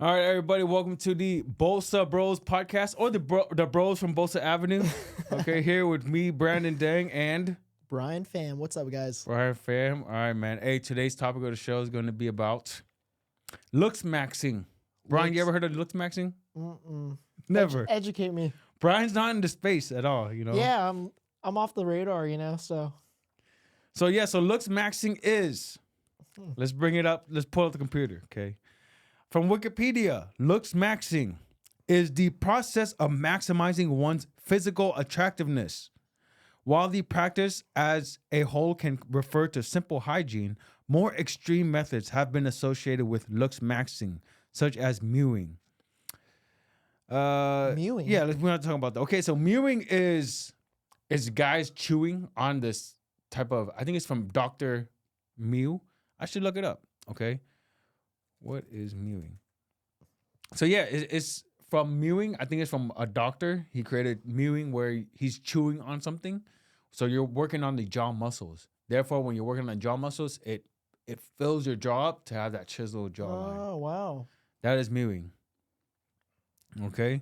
All right, everybody, welcome to the Bosa Bros podcast, or the bros from Bosa Avenue. Okay, here with me, Brandon Dang, and Brian Fam, what's up, guys? Brian Fam. All right, man. Hey, today's topic of the show is going to be about LOOKSMAXXING. Brian, you ever heard of LOOKSMAXXIng? Never. Educate me. Brian's not in the space at all, you know? Yeah, I'm off the radar, so. So LOOKSMAXXIng is, let's bring it up, let's pull up the computer, okay? From Wikipedia, LOOKSMAXXIng is the process of maximizing one's physical attractiveness. While the practice as a whole can refer to simple hygiene, more extreme methods have been associated with LOOKSMAXXIng, such as mewing. Mewing? Yeah, we're not talking about that. Okay, so mewing is guys chewing on this type of, I think it's from Dr. Mew. I should look it up, okay? What is mewing? So yeah, it's from mewing. I think it's from a doctor. He created mewing where he's chewing on something. So you're working on the jaw muscles. Therefore, when you're working on jaw muscles, it fills your jaw up to have that chiseled jawline. Oh, wow. That is mewing. Okay.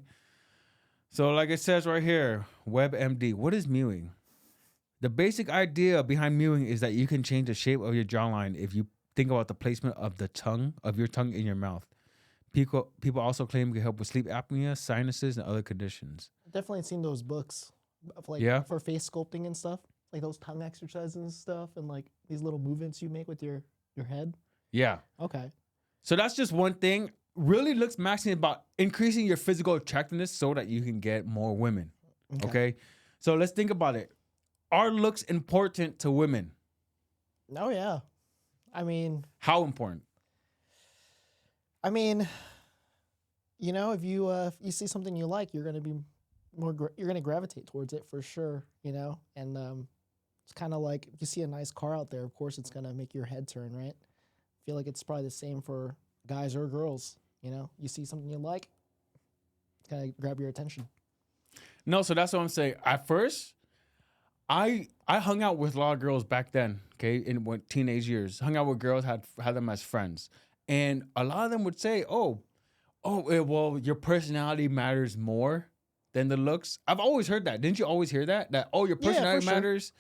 So like it says right here, WebMD, what is mewing? The basic idea behind mewing is that you can change the shape of your jawline if you think about the placement of your tongue in your mouth. People also claim it can help with sleep apnea, sinuses, and other conditions. I've definitely seen those books of for face sculpting and stuff, like those tongue exercises and stuff, and like these little movements you make with your head. Yeah. Okay. So that's just one thing. Really LOOKSMAXXIng about increasing your physical attractiveness so that you can get more women. Okay? So let's think about it. Are looks important to women? Oh, yeah. I mean, how important? If you see something you like, you're gonna be you're gonna gravitate towards it for sure, And it's kind of like if you see a nice car out there, of course it's gonna make your head turn, right? I feel like it's probably the same for guys or girls. You see something you like, it's gonna grab your attention. No, so that's what I'm saying. At first, I hung out with a lot of girls back then, okay, in teenage years. Hung out with girls, had them as friends. And a lot of them would say, well, your personality matters more than the looks. I've always heard that. Didn't you always hear that? That, your personality matters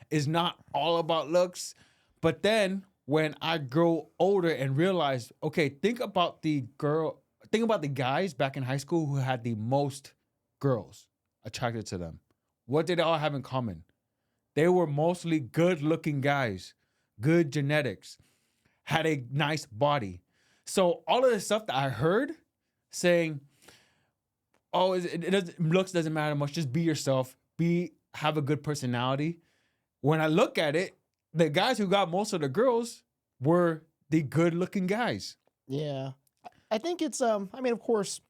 is not all about looks. But then when I grow older and realize, okay, think about the guys back in high school who had the most girls attracted to them. What did they all have in common? They were mostly good-looking guys, good genetics, had a nice body. So all of the stuff that I heard saying, looks doesn't matter much, just be yourself, have a good personality. When I look at it, the guys who got most of the girls were the good-looking guys. Yeah. I think it's, of course,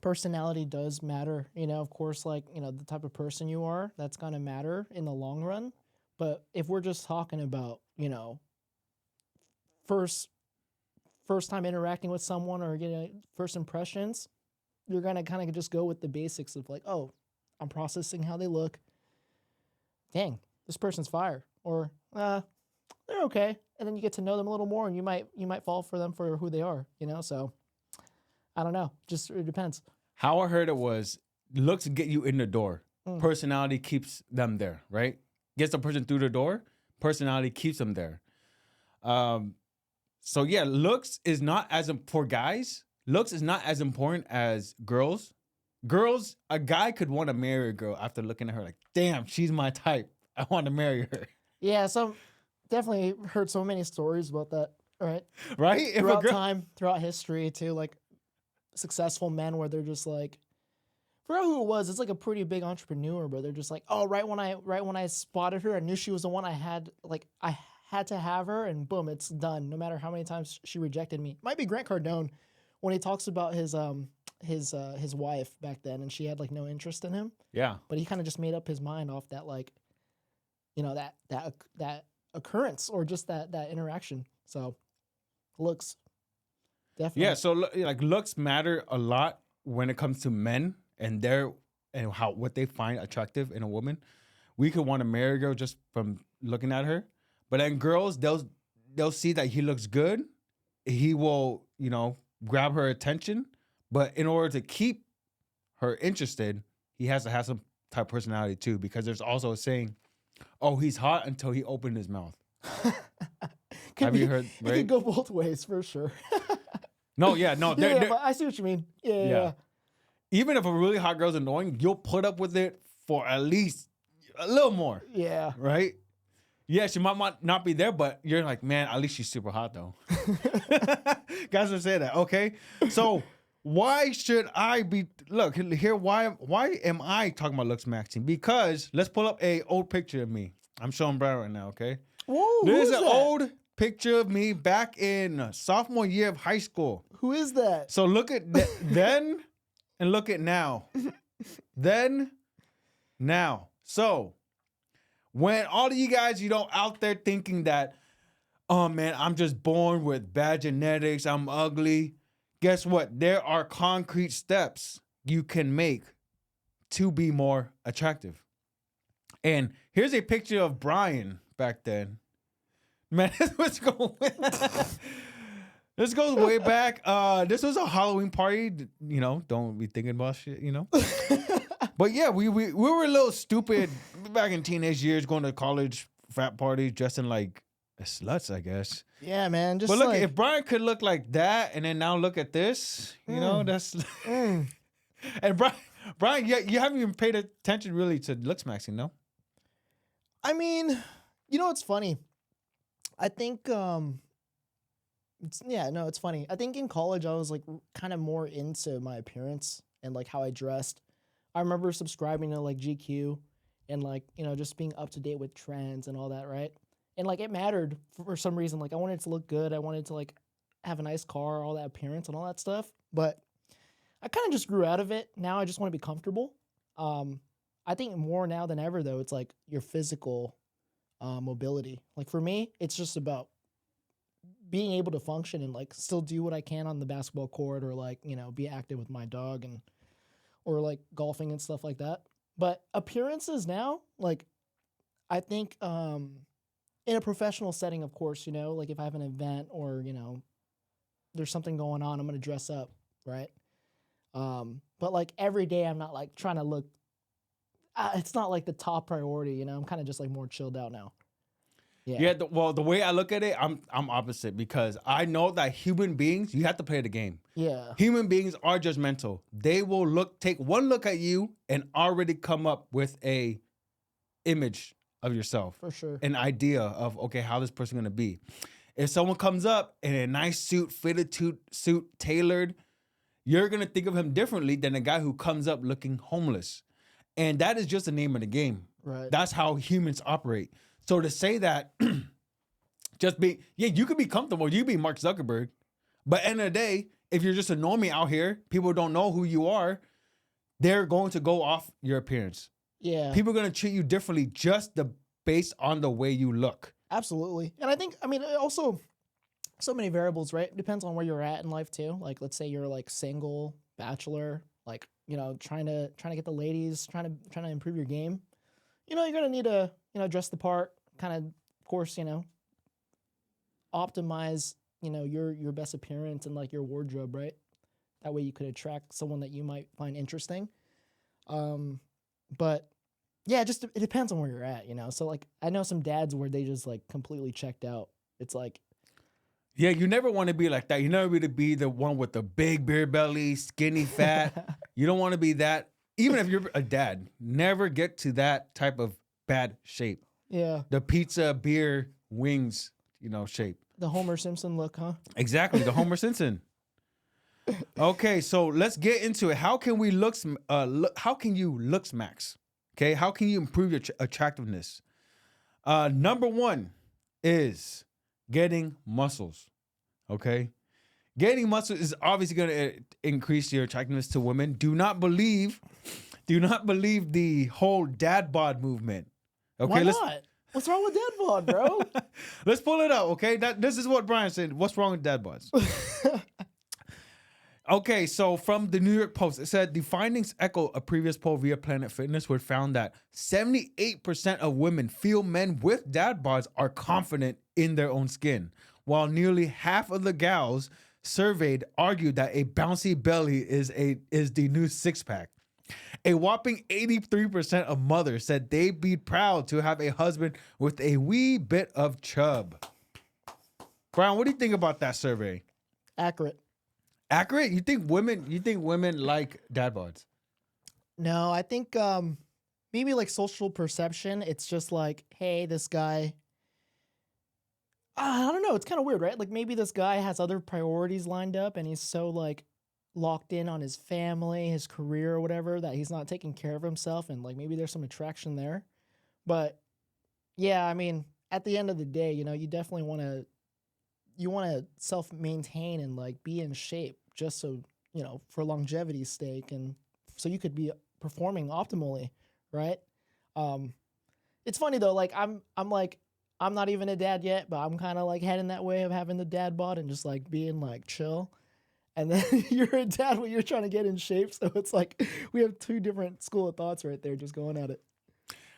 personality does matter, of course, the type of person you are, that's going to matter in the long run. But if we're just talking about, first time interacting with someone or getting first impressions, you're going to kind of just go with the basics of like, oh, I'm processing how they look. Dang, this person's fire. Or, they're okay. And then you get to know them a little more and you might fall for them for who they are, so I don't know. Just it depends. How I heard it was looks get you in the door. Personality keeps them there, right? Gets the person through the door. Personality keeps them there. So yeah, looks is not as for guys. Looks is not as important as girls. Girls, a guy could want to marry a girl after looking at her like, damn, she's my type. I want to marry her. Yeah, so definitely heard so many stories about that, right? Right? Throughout history too, like successful men where they're just like, I forgot who it was. It's like a pretty big entrepreneur, but they're just like, oh, right when I spotted her, I knew she was the one I had to have her, and boom, it's done. No matter how many times she rejected me. Might be Grant Cardone when he talks about his wife back then, and she had like no interest in him. Yeah. But he kind of just made up his mind off that that occurrence or just that interaction. So looks. Definitely. Yeah, so like looks matter a lot when it comes to men and what they find attractive in a woman. We could want to marry a girl just from looking at her, but then girls they'll see that he looks good. He will grab her attention, but in order to keep her interested, he has to have some type of personality too, because there's also a saying, oh, he's hot until he opened his mouth. Have you heard? It could go both ways for sure. No, But I see what you mean. Yeah. Even if a really hot girl's annoying, you'll put up with it for at least a little more. Yeah. Right? Yeah, she might not be there, but you're like, man, at least she's super hot though. Guys will say that. Okay. So why should I be here? Why am I talking about looks maxing? Because let's pull up a old picture of me. I'm showing Brian right now, okay? Whoa. There's an old picture of me back in sophomore year of high school. Who is that? So look at then and look at now. Then, now. So when all of you guys, out there thinking that, oh man, I'm just born with bad genetics, I'm ugly. Guess what? There are concrete steps you can make to be more attractive. And here's a picture of Brian back then. Man, this goes way back. This was a Halloween party. Don't be thinking about shit, But yeah, we were a little stupid back in teenage years, going to college frat parties, dressing like sluts, I guess. Yeah, man. But look, if Brian could look like that, and then now look at this, that's. And Brian, you haven't even paid attention really to looks maxing, no? I mean, it's funny. I think, it's funny. I think in college I was like kind of more into my appearance and like how I dressed. I remember subscribing to like GQ and like, just being up to date with trends and all that, right? And like it mattered for some reason. Like I wanted it to look good. I wanted to like have a nice car, all that appearance and all that stuff. But I kind of just grew out of it. Now I just want to be comfortable. I think more now than ever though, it's like your physical mobility. Like for me, it's just about being able to function and like still do what I can on the basketball court or like, be active with my dog or like golfing and stuff like that. But appearances now, like I think in a professional setting, of course, like if I have an event or, there's something going on, I'm going to dress up, right? But like every day I'm not like trying to look, it's not like the top priority, I'm kind of just like more chilled out now. Yeah. The way I look at it, I'm opposite because I know that human beings, you have to play the game. Yeah. Human beings are judgmental. They will take one look at you and already come up with a image of yourself. For sure. An idea of, okay, how this person going to be. If someone comes up in a nice suit, fitted suit, tailored, you're going to think of him differently than a guy who comes up looking homeless. And that is just the name of the game. Right. That's how humans operate. So to say that, you could be comfortable. You could be Mark Zuckerberg. But end of the day, if you're just a normie out here, people don't know who you are, they're going to go off your appearance. Yeah. People are going to treat you differently just based on the way you look. Absolutely. And I think, also so many variables, right? Depends on where you're at in life too. Like, let's say you're like single, bachelor, like, trying to get the ladies, trying to improve your game. You're going to need to, dress the part, kind of course, optimize, your best appearance and like your wardrobe, right? That way you could attract someone that you might find interesting. But yeah, it depends on where you're at, So like, I know some dads where they just like completely checked out. It's like, yeah, you never want to be like that. You never want to be the one with the big beer belly, skinny fat. You don't want to be that. Even if you're a dad, never get to that type of bad shape. Yeah. The pizza, beer, wings, shape. The Homer Simpson look, huh? Exactly, the Homer Simpson. Okay, so let's get into it. How can we how can you looks max? Okay, how can you improve your attractiveness? Number one is getting muscles. Okay, getting muscles is obviously going to increase your attractiveness to women. Do not believe the whole dad bod movement. Okay, why not? What's wrong with dad bod, bro? Let's pull it out. Okay, this is what Brian said. What's wrong with dad bods? Okay, so from the New York Post, it said the findings echo a previous poll via Planet Fitness, which found that 78% of women feel men with dad bods are confident in their own skin, while nearly half of the gals surveyed argued that a bouncy belly is the new six pack. A whopping 83% of mothers said they'd be proud to have a husband with a wee bit of chub. Brian, what do you think about that survey? Accurate. Accurate? You think women like dad bods? No, I think maybe like social perception. It's just like, hey, this guy. I don't know. It's kind of weird, right? Like maybe this guy has other priorities lined up, and he's so like locked in on his family, his career, or whatever, that he's not taking care of himself, and like maybe there's some attraction there. But yeah, I mean, at the end of the day, you know, you definitely want to self-maintain and like be in shape just so, you know, for longevity's sake and so you could be performing optimally, right? It's funny though, like I'm not even a dad yet, but I'm kind of like heading that way of having the dad bod and just like being like chill. And then you're a dad when you're trying to get in shape, so it's like we have two different school of thoughts right there just going at it.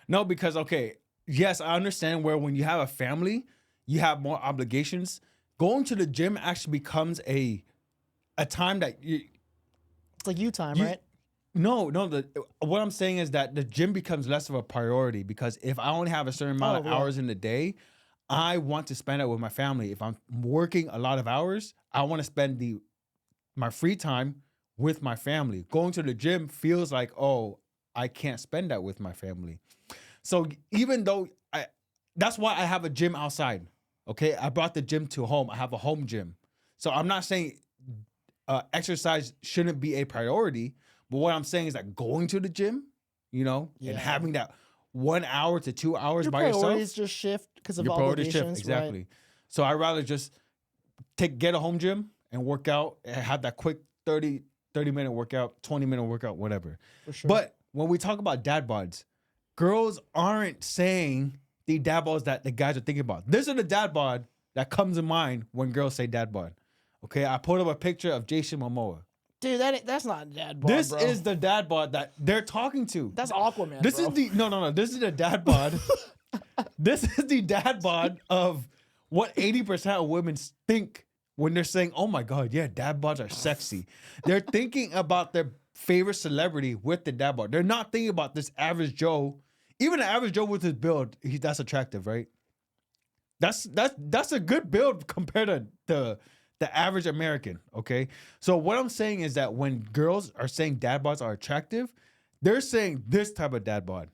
No, because okay, yes, I understand where when you have a family, you have more obligations. Going to the gym actually becomes a time that it's like you time, right? No. What I'm saying is that the gym becomes less of a priority because if I only have a certain amount of hours in the day, I want to spend it with my family. If I'm working a lot of hours, I want to spend my free time with my family. Going to the gym feels like, oh, I can't spend that with my family. So even though that's why I have a gym outside. Okay, I brought the gym to home. I have a home gym. So I'm not saying exercise shouldn't be a priority, but what I'm saying is that going to the gym, you know, and having that 1 hour to 2 hours by yourself. Your priorities just shift because of obligations. Exactly. Right? So I'd rather just get a home gym and work out and have that quick 30-minute workout, 20-minute workout, whatever. For sure. But when we talk about dad bods, girls aren't saying the dad bods that the guys are thinking about. This is the dad bod that comes in mind when girls say dad bod. Okay, I put up a picture of Jason Momoa. Dude, that's not a dad bod, This bro. is the dad bod that they're talking to. That's Aquaman, This bro. is the no. This is the dad bod. This is the dad bod of what 80% of women think when they're saying, "Oh my god, yeah, dad bods are sexy." They're thinking about their favorite celebrity with the dad bod. They're not thinking about this average Joe. Even an average Joe with his build, that's attractive, right? That's a good build compared to the average American, okay? So what I'm saying is that when girls are saying dad bods are attractive, they're saying this type of dad bod.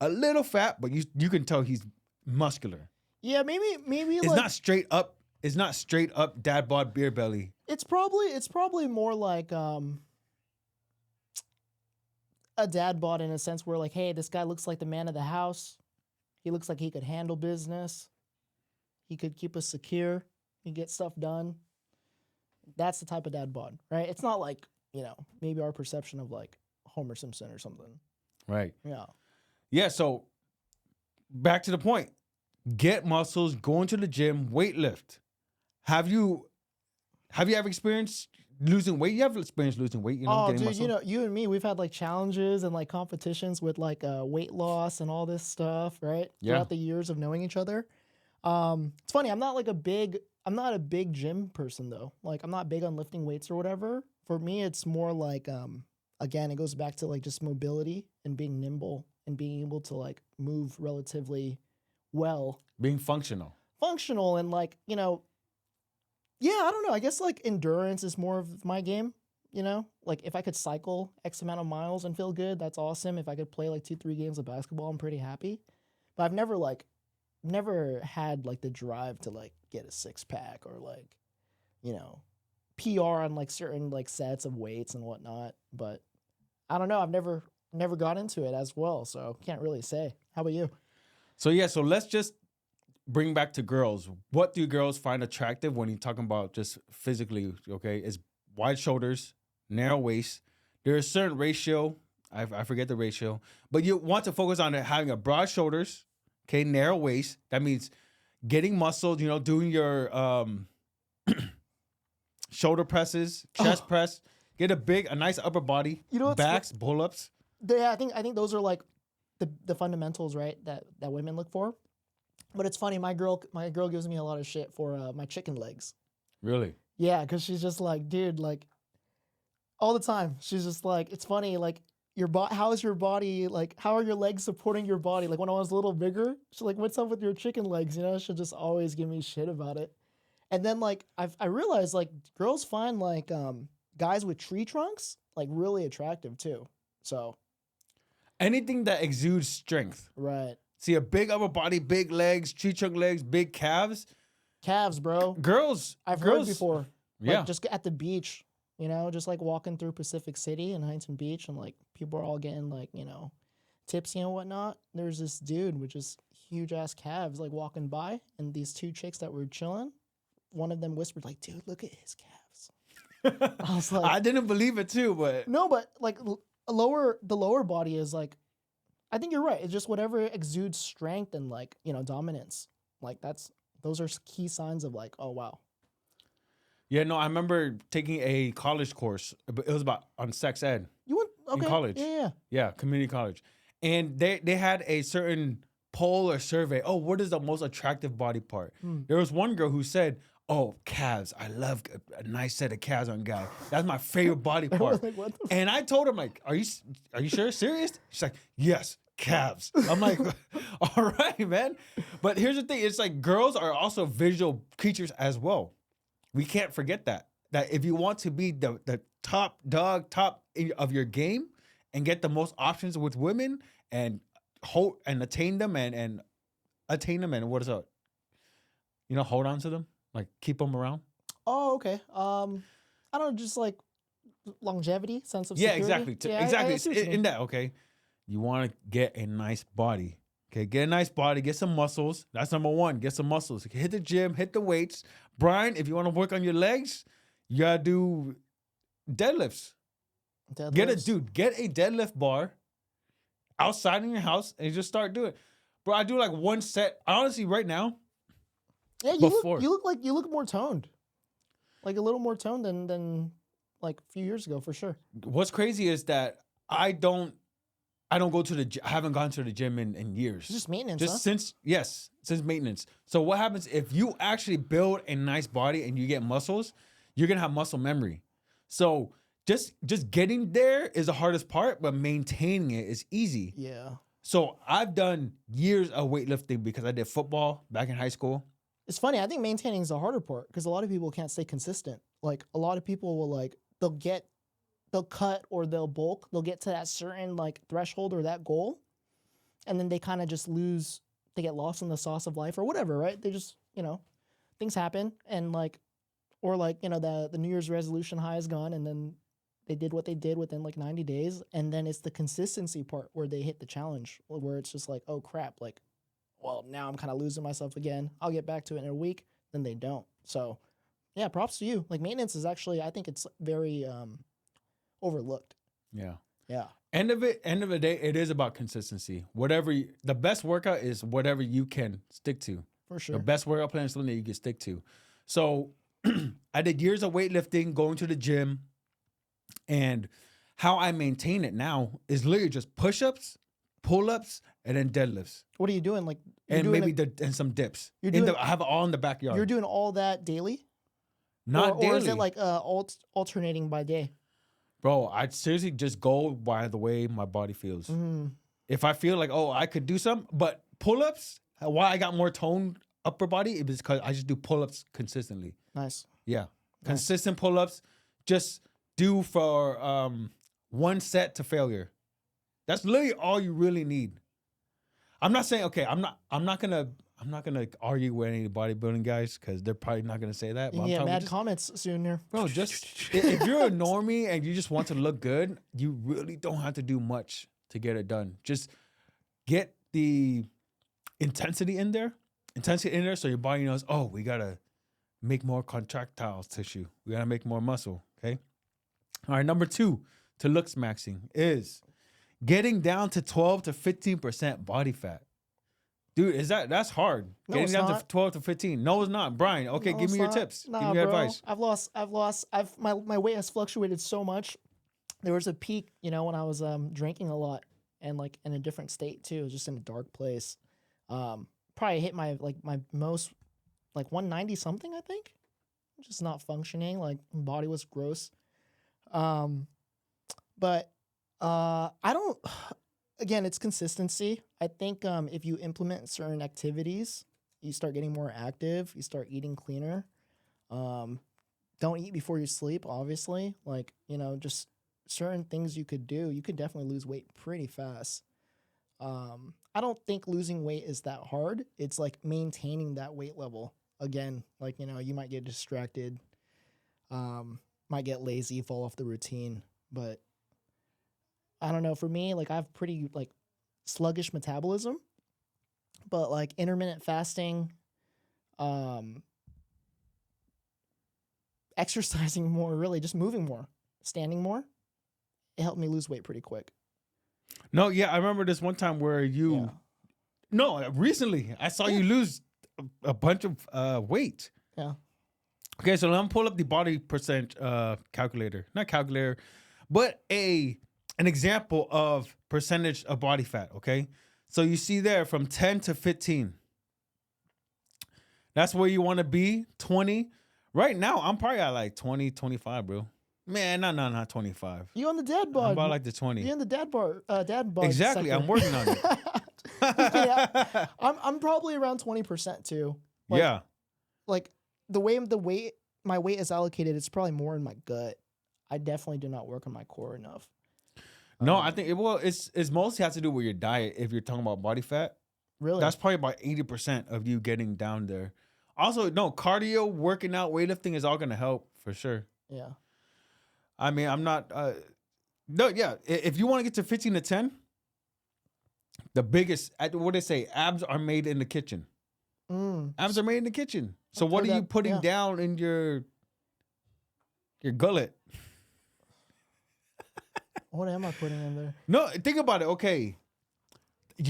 A little fat, but you can tell he's muscular. Yeah, maybe it's like, not straight up. It's not straight up dad bod beer belly. It's probably more like a dad bod in a sense where like, hey, this guy looks like the man of the house. He looks like he could handle business. He could keep us secure. He can get stuff done. That's the type of dad bod, right? It's not like, you know, maybe our perception of like Homer Simpson or something. Right. Yeah. Yeah, so back to the point. Get muscles, go into the gym, weight lift. Have you ever experienced losing weight? You have experienced losing weight, you know, getting dude, muscle? you know, you and me, we've had like challenges and like competitions with like weight loss and all this stuff, right? Yeah. Throughout the years of knowing each other. It's funny, I'm not a big gym person though. Like I'm not big on lifting weights or whatever. For me, it's more like again, it goes back to like just mobility and being nimble and being able to like move relatively well. Being functional. Functional and like, you know, yeah, I don't know. I guess like endurance is more of my game, you know? Like if I could cycle X amount of miles and feel good, that's awesome. If I could play like 2-3 games of basketball, I'm pretty happy. But I've never had like the drive to like get a 6-pack or like, you know, PR on like certain like sets of weights and whatnot. But I don't know. I've never got into it as well, so can't really say. How about you? So yeah, so let's just bring back to girls. What do girls find attractive when you're talking about just physically? Okay, is wide shoulders, narrow waist. There's a certain ratio. I forget the ratio, but you want to focus on having a broad shoulders. Okay, narrow waist. That means getting muscled. You know, doing your shoulder presses, chest press. Get a nice upper body. You know what's backs, pull-ups. Yeah, I think those are like the fundamentals, right? That women look for. But it's funny, my girl gives me a lot of shit for my chicken legs. Really? Yeah, because she's just like, dude, like all the time. She's just like, it's funny, like how is your body, like how are your legs supporting your body? Like when I was a little bigger, she's like, what's up with your chicken legs? You know, she'll just always give me shit about it. And then like I realized like girls find like guys with tree trunks like really attractive too. So Anything that exudes strength. right. See a big upper body, big legs, tree trunk legs, big calves. Calves, bro. I've heard Girls, before. yeah. Like just at the beach, you know, just like walking through Pacific City and Huntington Beach, and like people are all getting like, you know, tipsy and whatnot. There's this dude with just huge ass calves like walking by, and these two chicks that were chilling, one of them whispered like, dude, look at his calves. I was like, I didn't believe it too, but no, but like the lower body is like, I think you're right. It's just whatever exudes strength and like, you know, dominance. Like those are key signs of like, oh wow. yeah, no, I remember taking a college course. But it was about on sex ed. You went okay. In college. Yeah. Yeah, community college. And they had a certain poll or survey. Oh, what is the most attractive body part? There was one girl who said, oh, calves. I love a nice set of calves on a guy. That's my favorite body part. Like, what the and I told her, I'm like, are you sure? Serious? She's like, yes, calves. I'm like, all right, man. But here's the thing. It's like girls are also visual creatures as well. We can't forget that. That if you want to be the top dog, top of your game and get the most options with women and attain them and what is that? You know, hold on to them, like keep them around. Oh, okay. I don't know, just like longevity, sense of security. Exactly. Yeah, Exactly. I see what you In mean. that, okay. You want to get a nice body. Okay, get a nice body, get some muscles. That's number one. Get some muscles. Hit the gym, hit the weights. Brian, if you want to work on your legs, you gotta do deadlifts. Get a deadlift bar outside in your house and just start doing it. Bro, I do like one set. Honestly, right now, Yeah, before. you look more toned. Like a little more toned than like a few years ago for sure. What's crazy is that I don't go to I haven't gone to the gym in years. It's just maintenance, Just huh? since maintenance. So what happens if you actually build a nice body and you get muscles, you're gonna have muscle memory. So just getting there is the hardest part, but maintaining it is easy. Yeah. So I've done years of weightlifting because I did football back in high school. It's funny. I think maintaining is the harder part because a lot of people can't stay consistent. Like a lot of people will like they'll cut or they'll bulk. They'll get to that certain like threshold or that goal, and then they kind of just lose. They get lost in the sauce of life or whatever, right? They just, you know, things happen and like, or like, you know, the New Year's resolution high is gone, and then they did what they did within like 90 days, and then it's the consistency part where they hit the challenge where it's just like, oh crap, like, well, now I'm kind of losing myself again. I'll get back to it in a week. Then they don't. So yeah, props to you. Like maintenance is actually, I think it's very overlooked. Yeah. Yeah. End of the day, it is about consistency. The best workout is whatever you can stick to. For sure. The best workout plan is something that you can stick to. So I did years of weightlifting, going to the gym, and how I maintain it now is literally just push-ups, pull-ups, and then deadlifts. What are you doing? Like, And maybe and some dips. I have it all in the backyard. You're doing all that daily? Not daily. Or is it like alternating by day? Bro, I seriously just go by the way my body feels. Mm-hmm. If I feel like, oh, I could do some, but pull-ups, why I got more toned upper body is because I just do pull-ups consistently. Nice. Yeah. Consistent pull-ups. Just do for one set to failure. That's literally all you really need. I'm not saying, okay, I'm not gonna argue with any bodybuilding guys because they're probably not gonna say that. But yeah, mad comments soon here. Bro, just if you're a normie and you just want to look good, you really don't have to do much to get it done. Just get the intensity in there so your body knows, oh, we gotta make more contractile tissue. We gotta make more muscle, okay? All right, number 2 to looks maxing is getting down to 12 to 15% body fat. Dude, that's hard. No, Getting it's down not. to 12 to 15. No, it's not. Brian, okay, No, give me it's your not. tips. Nah, give me your bro. advice. My weight has fluctuated so much. There was a peak, you know, when I was drinking a lot and like in a different state too, just in a dark place. Probably hit my most like 190 something, I think. just not functioning. Like body was gross. Um, but I don't. Again, it's consistency. I think if you implement certain activities, you start getting more active. You start eating cleaner. Don't eat before you sleep. Obviously, like just certain things you could do. You could definitely lose weight pretty fast. I don't think losing weight is that hard. It's like maintaining that weight level. Again, like you might get distracted, might get lazy, fall off the routine, but I don't know. For me, like I have pretty like sluggish metabolism, but like intermittent fasting, um, exercising more, really just moving more, standing more, it helped me lose weight pretty quick. No, yeah, I remember this one time where you. Yeah. No, recently I saw you lose a bunch of weight. Yeah. Okay, so let me pull up the body percent calculator, not calculator, but an example of percentage of body fat. Okay, so you see there from 10 to 15. That's where you want to be. 20. Right now, I'm probably at like 20, 25, bro. Man, not 25. You on the dad bod? I'm about like the 20. You in the dad bod? Exactly, sector. I'm working on it. Yeah, I'm probably around 20% too. Like, yeah. Like my weight is allocated, it's probably more in my gut. I definitely do not work on my core enough. No, I think it's mostly has to do with your diet. If you're talking about body fat, Really, that's probably about 80% of you getting down there. Also, no, cardio, working out, weightlifting is all gonna help for sure. yeah. I mean, I'm not. No, yeah. If you want to get to 15 to 10, the biggest, what they say, abs are made in the kitchen. Abs are made in the kitchen. So what are you putting down in your gullet? What am I putting in there? No, think about it. Okay,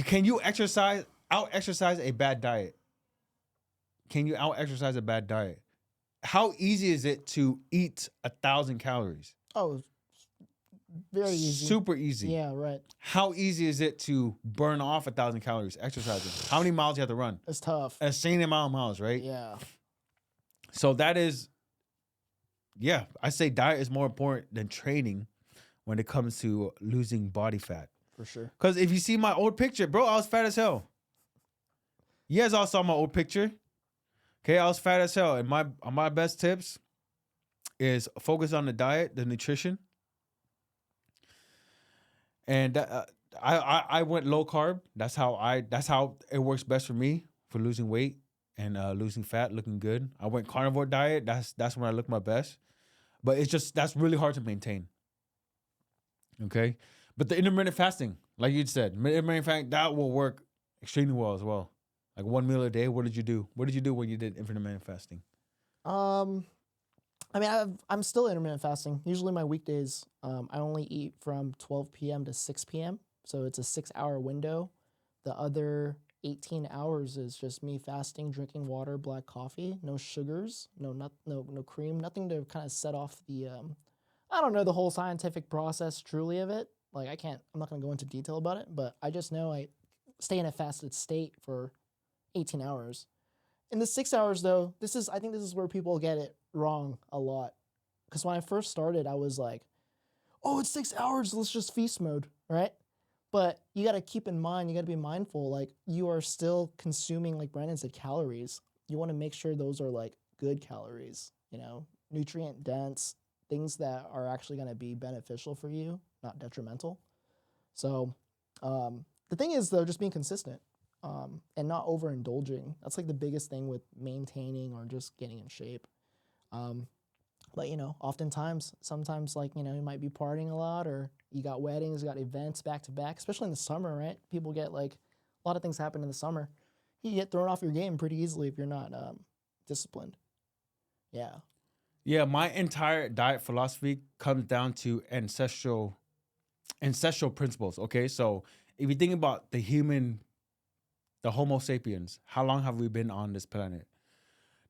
can you out exercise a bad diet? Can you out exercise a bad diet? How easy is it to eat 1,000 calories? Oh, very easy. Super easy. Yeah, right. How easy is it to burn off 1,000 calories exercising? How many miles you have to run? It's tough. A same amount of miles, right? Yeah. So that is, yeah, I say diet is more important than training when it comes to losing body fat. For sure. Because if you see my old picture, bro, I was fat as hell. You guys all saw my old picture. Okay, I was fat as hell. And my best tips is focus on the diet, the nutrition. And I went low carb. That's how it works best for me for losing weight and losing fat, looking good. I went carnivore diet. That's when I look my best. But it's just that's really hard to maintain. Okay, but the intermittent fasting, like you said, intermittent fasting that will work extremely well as well. Like 1 meal a day. What did you do? What did you do when you did intermittent fasting? I mean, I'm still intermittent fasting. Usually my weekdays, I only eat from 12 p.m. to 6 p.m. So it's a 6-hour window. The other 18 hours is just me fasting, drinking water, black coffee, no sugars, no cream, nothing to kind of set off the, I don't know the whole scientific process truly of it. Like I'm not going to go into detail about it, but I just know I stay in a fasted state for 18 hours. In the 6 hours though, I think this is where people get it wrong a lot. Because when I first started, I was like, oh, it's 6 hours, let's just feast mode, right? But you got to keep in mind, you got to be mindful, like you are still consuming, like Brandon said, calories. You want to make sure those are like good calories, nutrient dense, things that are actually going to be beneficial for you, not detrimental. So the thing is though, just being consistent. And not overindulging. That's like the biggest thing with maintaining or just getting in shape. But sometimes like, you might be partying a lot or you got weddings, you got events back to back, especially in the summer, right? People get like, a lot of things happen in the summer. You get thrown off your game pretty easily if you're not disciplined. Yeah. Yeah, my entire diet philosophy comes down to ancestral principles, okay? So if you think about the Homo sapiens, how long have we been on this planet?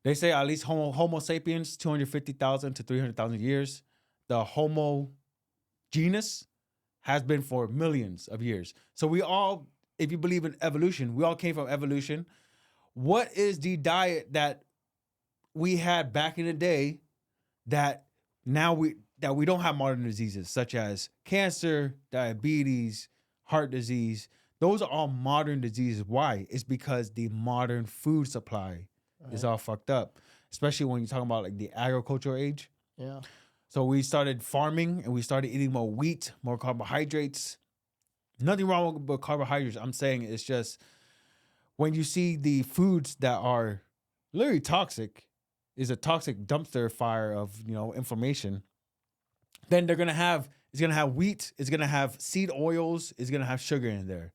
They say at least Homo sapiens, 250,000 to 300,000 years. The Homo genus has been for millions of years. So we all, if you believe in evolution, we all came from evolution. What is the diet that we had back in the day that now we don't have modern diseases such as cancer, diabetes, heart disease. Those are all modern diseases. Why? It's because the modern food supply is Right. all fucked up, especially when you're talking about like the agricultural age. Yeah. So we started farming and we started eating more wheat, more carbohydrates. Nothing wrong with carbohydrates. I'm saying it's just when you see the foods that are literally toxic, is a toxic dumpster fire of inflammation. Then it's gonna have wheat, it's gonna have seed oils, it's gonna have sugar in there.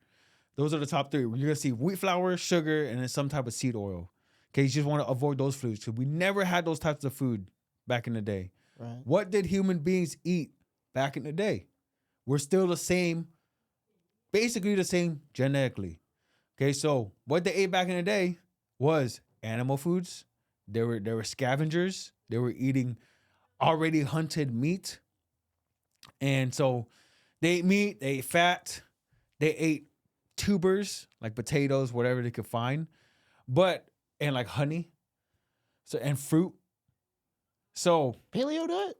Those are the top three. You're gonna see wheat flour, sugar, and then some type of seed oil. Okay, you just want to avoid those foods because we never had those types of food back in the day. Right. What did human beings eat back in the day? We're still the same, basically the same genetically. Okay, so what they ate back in the day was animal foods. They were scavengers. They were eating already hunted meat. And so they ate meat, they ate fat, they ate tubers like potatoes, whatever they could find, and like honey, so and fruit. So Paleo diet?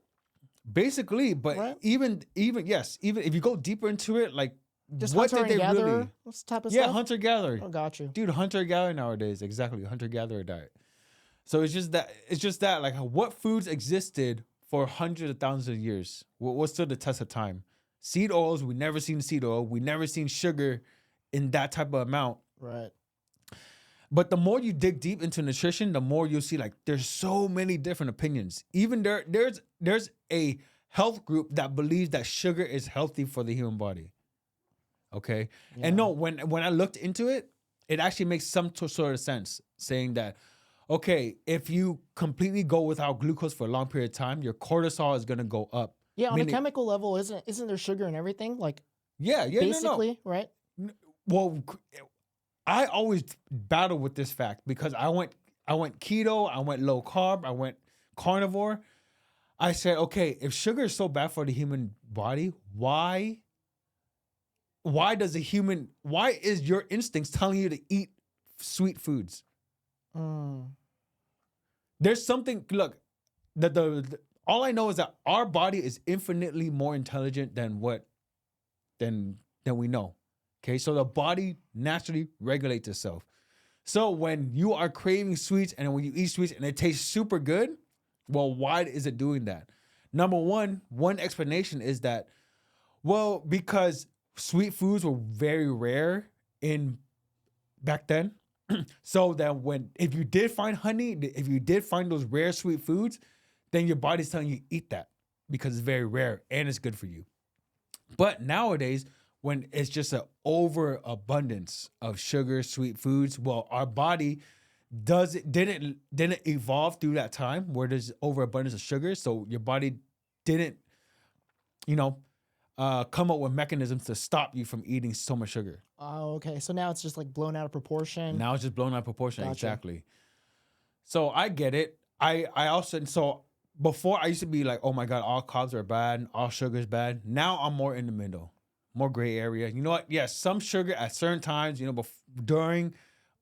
basically, but Right. even yes, even if you go deeper into it, like Just what hunter did they and gatherer? really? What's the type of Yeah, stuff? hunter gatherer. Oh, got you. Dude, hunter gatherer nowadays, exactly, hunter gatherer diet. So it's just that like what foods existed for hundreds of thousands of years. What stood the test of time? Seed oils, we never seen seed oil. We never seen sugar in that type of amount. Right. But the more you dig deep into nutrition, the more you'll see like there's so many different opinions. Even there's a health group that believes that sugar is healthy for the human body. Okay. Yeah. And no, when I looked into it, it actually makes some sort of sense saying that, okay, if you completely go without glucose for a long period of time, your cortisol is going to go up. Yeah, on a Meaning- chemical level, isn't there sugar and everything? Like Yeah, no. basically, right? Well, I always battle with this fact because I went keto, I went low carb, I went carnivore. I said, okay, if sugar is so bad for the human body, why is your instincts telling you to eat sweet foods? Mm. There's something, look, all I know is that our body is infinitely more intelligent than we know. Okay, so the body naturally regulates itself. So when you are craving sweets and when you eat sweets and it tastes super good, well, why is it doing that? Number one explanation is that, well, because sweet foods were very rare back then. So that if you did find honey, if you did find those rare sweet foods, then your body's telling you eat that because it's very rare and it's good for you. But nowadays, when it's just an overabundance of sugar, sweet foods, well, our body didn't evolve through that time where there's overabundance of sugar, so your body didn't, come up with mechanisms to stop you from eating so much sugar. Oh, okay. So now it's just like blown out of proportion. Now it's just blown out of proportion. Gotcha. Exactly. So I get it. I also, so before I used to be like, oh my God, all carbs are bad, all sugar is bad. Now I'm more in the middle, more gray area. You know what? Yes, some sugar at certain times,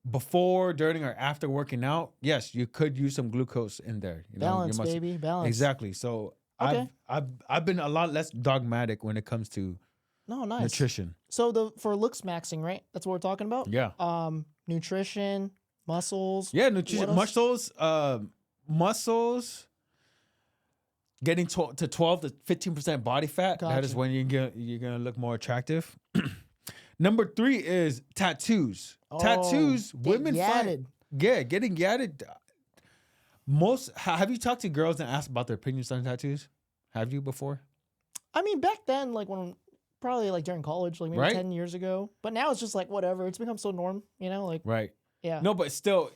before, during, or after working out, yes, you could use some glucose in there. Balance, baby, balance. Exactly. So Okay. I've been a lot less dogmatic when it comes to No, nice. nutrition. So for LOOKSMAXXING, right? That's what we're talking about. Yeah. Nutrition, muscles. Yeah, nutrition, What else? muscles, getting to 12 to 15% body fat. That is Gotcha. when you're gonna look more attractive. Number 3 is tattoos. Tattoos, get women find, yatted. yeah, getting yatted. Have you talked to girls and asked about their opinions on tattoos? Have you before? I mean, back then, like probably like during college, like maybe Right. 10 years ago. But now it's just like whatever. It's become so norm, like Right. yeah. No, but still,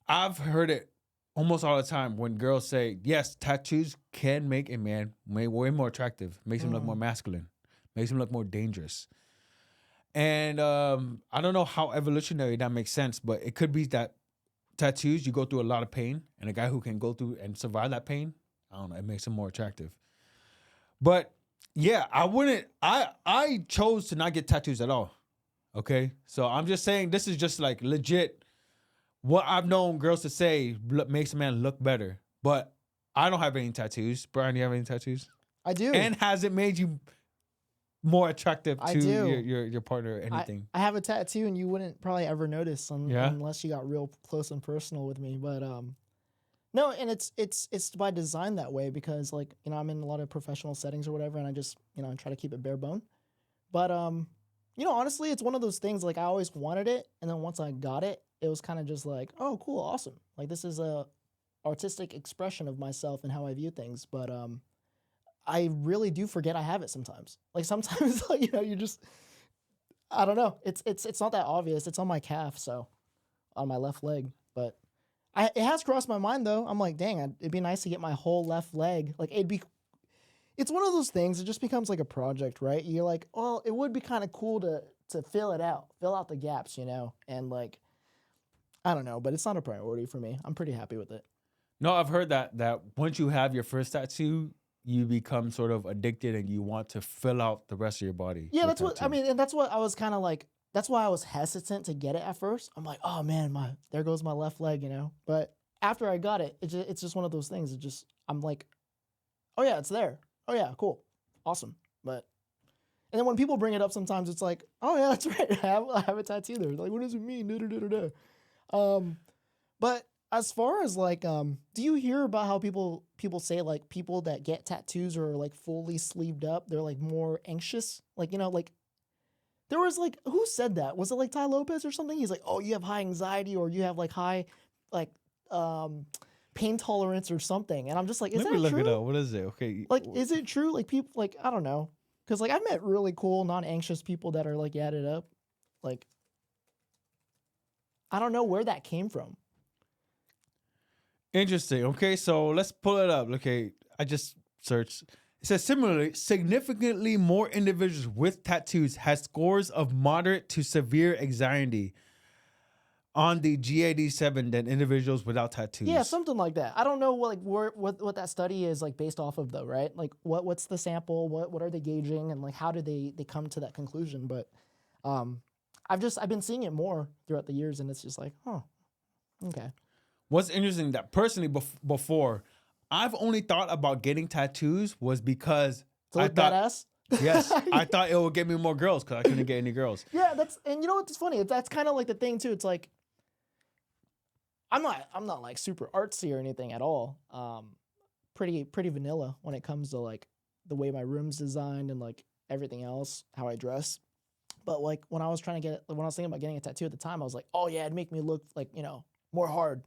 I've heard it almost all the time when girls say, yes, tattoos can make a man way more attractive, makes him look more masculine, makes him look more dangerous. And I don't know how evolutionary that makes sense, but it could be that tattoos, you go through a lot of pain, and a guy who can go through and survive that pain, I don't know, it makes him more attractive. But yeah, I chose to not get tattoos at all. Okay. So I'm just saying this is just like legit what I've known girls to say makes a man look better. But I don't have any tattoos. Brian, do you have any tattoos? I do. And has it made you more attractive I to do. your partner or anything? I have a tattoo, and you wouldn't probably ever notice Yeah? unless you got real close and personal with me. But no, and it's by design that way because like I'm in a lot of professional settings or whatever, and I just I try to keep it bare bone. But honestly, it's one of those things like I always wanted it, and then once I got it, it was kind of just like, oh, cool, awesome. Like this is a artistic expression of myself and how I view things. But I really do forget I have it sometimes. Like sometimes, like, you just I don't know. It's not that obvious. It's on my calf, so on my left leg. But it has crossed my mind though. I'm like, dang, it'd be nice to get my whole left leg. Like it's one of those things. It just becomes like a project, right? You're like, well, it would be kind of cool to fill out the gaps, and like, I don't know, but it's not a priority for me. I'm pretty happy with it. No, I've heard that once you have your first tattoo, you become sort of addicted and you want to fill out the rest of your body. Yeah, with that's what I tattoos. mean, and that's what I was kind of like. That's why I was hesitant to get it at first. I'm like, oh man, there goes my left leg, But after I got it, it's just one of those things. I'm like, oh yeah, it's there. Oh yeah, cool, awesome. And then when people bring it up, sometimes it's like, oh yeah, that's right. I have a tattoo there. Like, what does it mean? Da, da, da, da, da. But as far as like, do you hear about how people say like people that get tattoos or like fully sleeved up, they're like more anxious? Like, like there was like, who said that? Was it like Ty Lopez or something? He's like, oh, you have high anxiety or you have like high, like, pain tolerance or something. And I'm just like, is Let that me look true? it up. What is it? Okay. Like, is it true? Like people, like, I don't know. Cause like I've met really cool, non-anxious people that are like yadded up. Like, I don't know where that came from. Interesting. Okay, so let's pull it up. Okay, I just searched. It says similarly, significantly more individuals with tattoos had scores of moderate to severe anxiety on the GAD-7 than individuals without tattoos. Yeah, something like that. I don't know what that study is like based off of though, right? Like what's the sample? What are they gauging, and like how do they come to that conclusion? But I've been seeing it more throughout the years, and it's just like, oh, okay. What's interesting that personally before, I've only thought about getting tattoos was because To look I thought, badass. yes, I thought it would get me more girls because I couldn't get any girls. Yeah, and you know what's funny? That's kind of like the thing too. It's like I'm not like super artsy or anything at all. Pretty vanilla when it comes to like the way my room's designed and like everything else, how I dress. But like when I was thinking about getting a tattoo at the time, I was like, oh yeah, it'd make me look like more hard,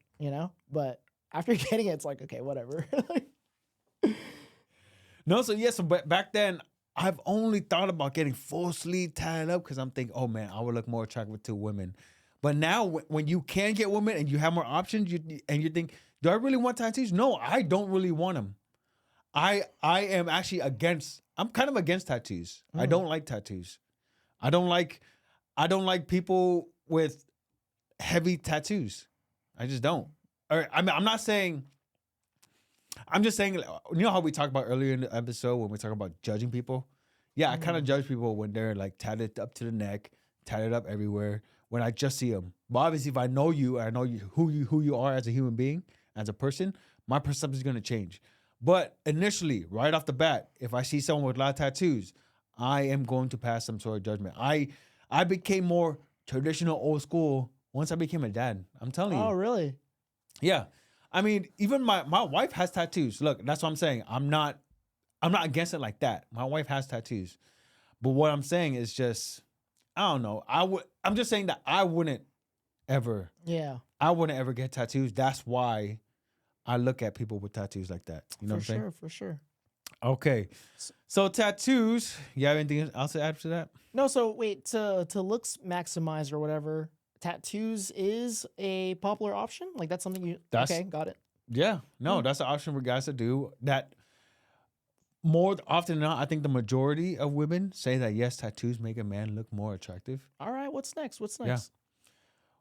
But after getting it, it's like, okay, whatever. No, so but back then I've only thought about getting full sleeve tatted up because I'm thinking, oh man, I would look more attractive to women. But now when you can get women and you have more options, you think, do I really want tattoos? No, I don't really want them. I am actually I'm kind of against tattoos. I don't like tattoos. I don't like people with heavy tattoos. I just don't. Or I'm not saying. I'm just saying. You know how we talked about earlier in the episode when we talk about judging people. Yeah, I kind of judge people when they're like tatted up to the neck, tatted up everywhere. When I just see them, but obviously, if I know you, I know who you are as a human being, as a person, my perception is going to change. But initially, right off the bat, if I see someone with a lot of tattoos, I am going to pass some sort of judgment. I became more traditional, old school once I became a dad. I'm telling you. Oh, really? Yeah. I mean, even my wife has tattoos. Look, that's what I'm saying. I'm not against it like that. My wife has tattoos. But what I'm saying is just, I don't know. I'm just saying that I wouldn't ever. Yeah. I wouldn't ever get tattoos. That's why I look at people with tattoos like that. You know what I'm saying? For sure. Okay. So tattoos, you have anything else to add to that? No, so wait, to looks maximize or whatever, tattoos is a popular option? Like that's something okay, got it. Yeah. No, that's an option for guys to do that. More often than not, I think the majority of women say that yes, tattoos make a man look more attractive. All right, what's next? Yeah.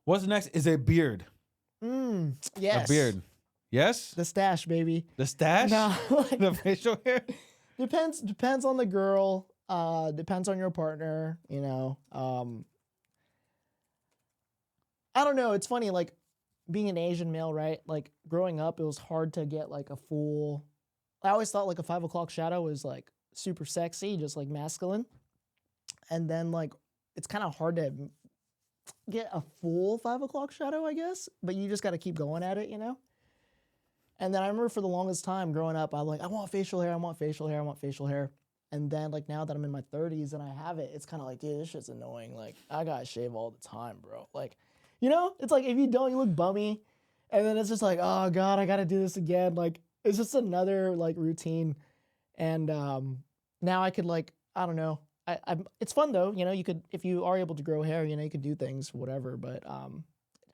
What's next is a beard. Yes. A beard. Yes? The stash, baby. The stash? No, like, The facial hair? Depends on the girl. Depends on your partner, I don't know. It's funny, like being an Asian male, right? Like growing up, it was hard to get like a full. I always thought like a 5 o'clock shadow was like super sexy, just like masculine. And then like it's kind of hard to get a full 5 o'clock shadow, I guess. But you just got to keep going at it, you know. And then I remember for the longest time growing up, I was like, I want facial hair, I want facial hair, I want facial hair. And then like now that I'm in my 30s and I have it, it's kind of like, dude, this shit's annoying. Like I gotta shave all the time, bro. Like, you know, it's like if you don't, you look bummy. And then it's just like, oh God, I gotta do this again. Like it's just another like routine. And now I could like, I don't know. It's fun though, you know, you could, if you are able to grow hair, you know, you could do things, whatever. But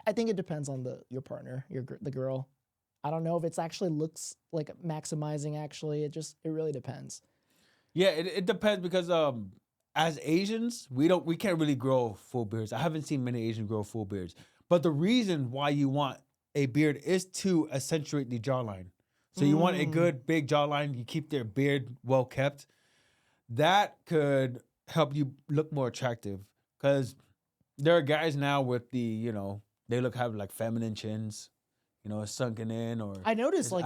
I think it depends on your partner, the girl. I don't know if it's actually looks like maximizing. Actually, it really depends. Yeah, it depends because as Asians, we can't really grow full beards. I haven't seen many Asians grow full beards. But the reason why you want a beard is to accentuate the jawline. So you want a good big jawline. You keep their beard well kept. That could help you look more attractive because there are guys now with the, you know, they have like feminine chins. You know, it's sunken in or I noticed like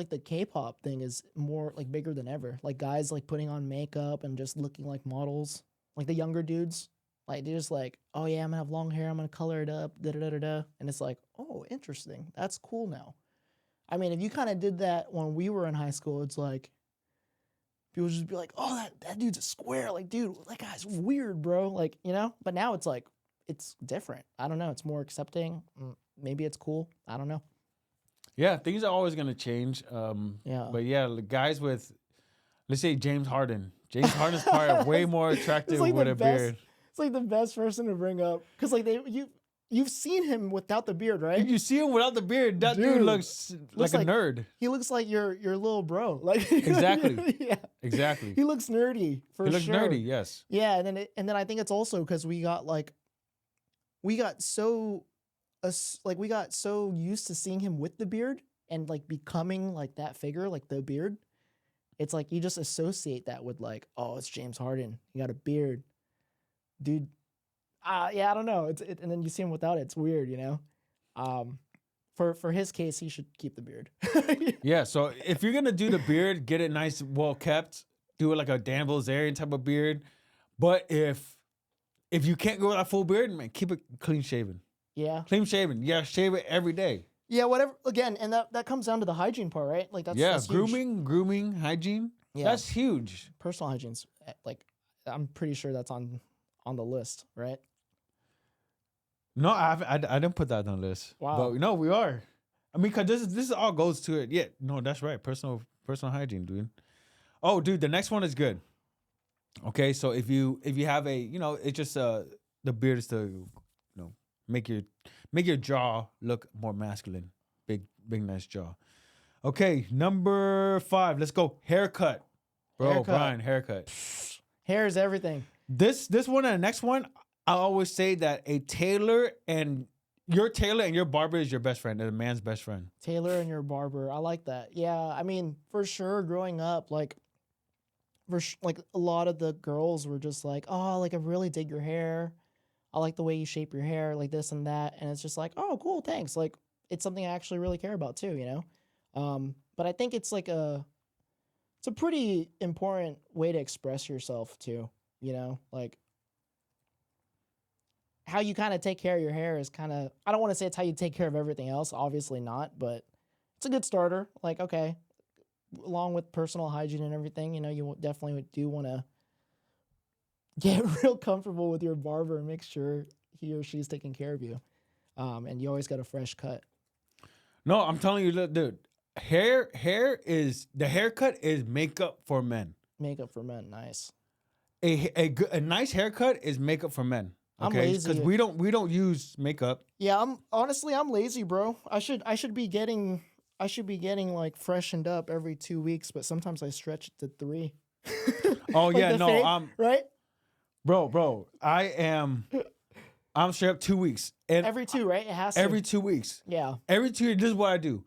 the K-pop thing is more like bigger than ever. Like guys like putting on makeup and just looking like models. Like the younger dudes, like they're just like, oh yeah, I'm gonna have long hair, I'm gonna color it up, da da da da da. And it's like, oh, interesting. That's cool now. I mean, if you kind of did that when we were in high school, it's like people just be like, oh, that dude's a square. Like, dude, that guy's weird, bro. Like, you know. But now it's like it's different. I don't know. It's more accepting. Maybe it's cool. I don't know. Yeah, things are always gonna change. Yeah. But yeah, the guys with, let's say James Harden. James Harden's probably way more attractive like with a beard. It's like the best person to bring up because like you've seen him without the beard, right? If you see him without the beard, that dude looks like a nerd. He looks like your little bro. Like exactly. Yeah. Exactly. He looks nerdy for sure. He looks nerdy. Yes. Yeah, and then I think it's also because we got so used to seeing him with the beard and like becoming like that figure, like the beard. It's like you just associate that with like, oh, it's James Harden. He got a beard, dude. Yeah, I don't know. And then you see him without it. It's weird, you know. For his case, he should keep the beard. Yeah. So if you're gonna do the beard, get it nice, well kept. Do it like a Dan Bilzerian type of beard. But if you can't go with that full beard, man, keep it clean shaven. Yeah. Clean shaven. Yeah, shave it every day. Yeah, whatever. Again, and that comes down to the hygiene part, right? Like that's grooming, hygiene. Yeah. That's huge. Personal hygiene's like I'm pretty sure that's on the list, right? No, I didn't put that on the list. Wow. But no, we are. I mean, cause this all goes to it. Yeah, no, that's right. Personal hygiene, dude. Oh, dude, the next one is good. Okay, so if you have a, you know, it's just the beard is to, you know, make your jaw look more masculine. Big nice jaw. Okay, number 5. Let's go. Haircut. Bro, Brian, haircut. Hair is everything. This one and the next one, I always say that a tailor and your barber is your best friend, a man's best friend. Tailor and your barber. I like that. Yeah, I mean, for sure, growing up, like a lot of the girls were just like, oh, like I really dig your hair. I like the way you shape your hair, like this and that. And it's just like, oh, cool, thanks. Like it's something I actually really care about too, you know? But I think it's like it's a pretty important way to express yourself too, you know? Like how you kind of take care of your hair is kind of, I don't want to say it's how you take care of everything else, obviously not, but it's a good starter. Like, okay, along with personal hygiene and everything, you know, you definitely do want to get real comfortable with your barber and make sure he or she's taking care of you. And you always got a fresh cut. No, I'm telling you, dude, the haircut is makeup for men. Makeup for men, nice. A nice haircut is makeup for men. Okay? I'm lazy because we don't use makeup. Yeah, I'm lazy, bro. I should be getting like freshened up every 2 weeks, but sometimes I stretch it to 3. Oh like yeah, no, I'm right, bro. I'm straight up 2 weeks. And every 2, right? It has to. Every 2 weeks. Yeah. Every 2 weeks, this is what I do.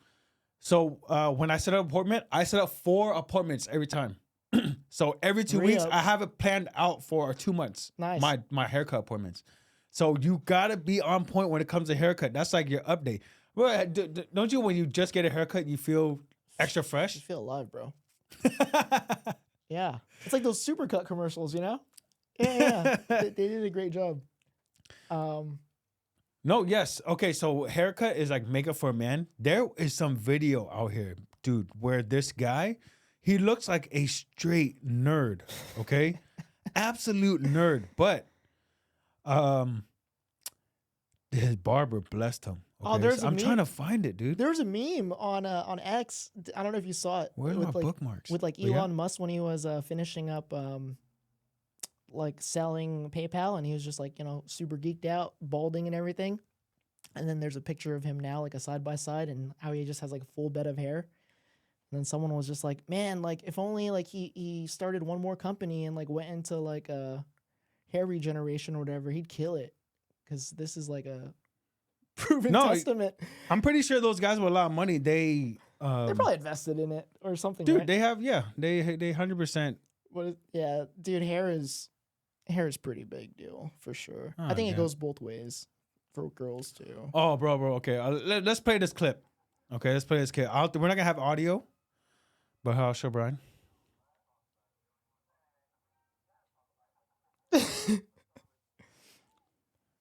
So when I set up an appointment, I set up 4 appointments every time. So every 2 weeks, I have it planned out for 2 months. Nice. My haircut appointments. So you gotta be on point when it comes to haircut. That's like your update. Well, don't you when you just get a haircut, you feel extra You fresh? feel alive, bro. Yeah. It's like those Supercut commercials, you know? Yeah. They did a great job. No, yes. Okay, so haircut is like makeup for a man. There is some video out here, dude, where this guy, he looks like a straight nerd, okay? Absolute nerd, but his barber blessed him. Okay? Oh, there's a I'm meme. trying to find it, dude. There was a meme on X. I don't know if you saw it. Where are with my like, bookmarks? with like But yeah. Elon Musk when he was finishing up like selling PayPal, and he was just like, you know, super geeked out, balding and everything. And then there's a picture of him now, like a side by side, and how he just has like a full bed of hair. And then someone was just like, man, like if only like he started one more company and like went into like a hair regeneration or whatever, he'd kill it. Because this is like a proven testament. I'm pretty sure those guys with a lot of money, They're probably invested in it or something. dude, right? they have, yeah, they 100%. Yeah, dude, hair is pretty big deal for sure. Oh, I think yeah. it goes both ways for girls too. Oh, bro. Okay, let's play this clip. Okay, let's play this clip. We're not gonna have audio, but I'll show Brian.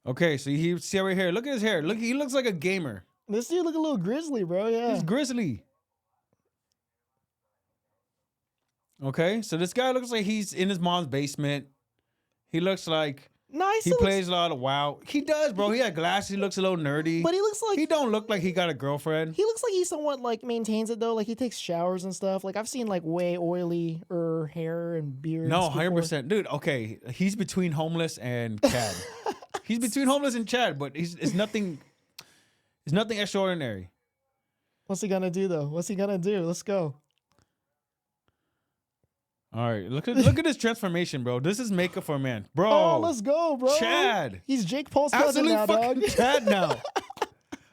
Okay, so he see right here. Look at his hair. Look, he looks like a gamer. This dude look a little grizzly, bro. Yeah. He's grizzly. Okay, so this guy looks like he's in his mom's basement. He looks like Nice. he plays a lot of WoW. He does, bro. He had glasses. He looks a little nerdy. But he looks like He don't look like he got a girlfriend. he looks like he somewhat like maintains it though. Like he takes showers and stuff. Like I've seen like way oily or hair and beards. No, before. 100%, dude. Okay, he's between homeless and Chad. He's between homeless and Chad, but it's nothing. It's nothing extraordinary. What's he gonna do though? What's he gonna do? Let's go. All right, look at this transformation, bro. This is makeup for a man, bro. Oh, let's go, bro. Chad. He's Jake Paul's cousin Absolute now, fucking dog. Chad now.